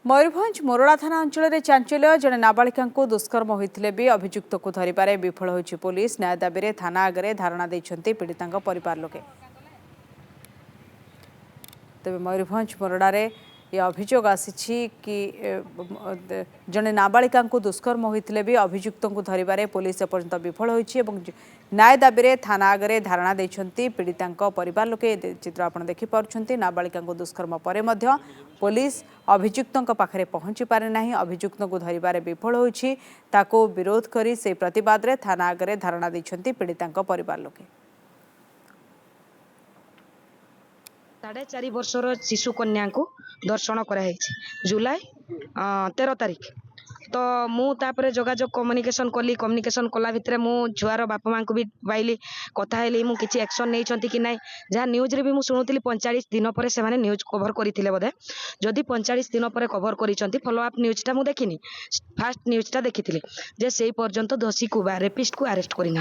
मयूरभंज मोरड़ा थाना अंचल में चांचल्य जड़े नाबालिका दुष्कर्म होते भी अभियुक्त को धरवे विफल होती पुलिस न्याय दाबी में थाना आगे धारणा देते पीड़िता परिवार लोके तेज मयूरभंज मोरड़े ये अभियोग आसी कि जड़े नाबालिका दुष्कर्म होते भी अभियुक्त को धरवे पुलिस एपर्यंत विफल होती न्याय दाबी में थाना आगे धारणा देते पीड़िता परिवार लोके चित्र आप देखिपुंट नाबालिका दुष्कर्म पर पुलिस अभियुक्त पाखे पहुंची पारे ना अभियुक्त को धरवे विफल होती विरोध कर से प्रतिवाद में थाना आगे धारणा देते पीड़िता परिवार लोके 4.5 वर्षर शिशु कन्या को दर्शन कराई जुलाई 13 तारीख तो मुझे जोगाजोग कम्युनिकेशन कला भितर मु झुआर बापा माँ को भी पाइली कथा हेली मु किसी एक्शन नहीं कि नहीं जहाँ न्यूज रे भी मु शुणुली 45 दिन पर से न्यूज कवर करते बोधे जदि 45 दिन पर कवर कर फॉलोअप न्यूजटा मुझे देखनी फास्ट न्यूजटा देखी जे से पर्यंत दोषी को रेपिस्ट को अरेस्ट करना।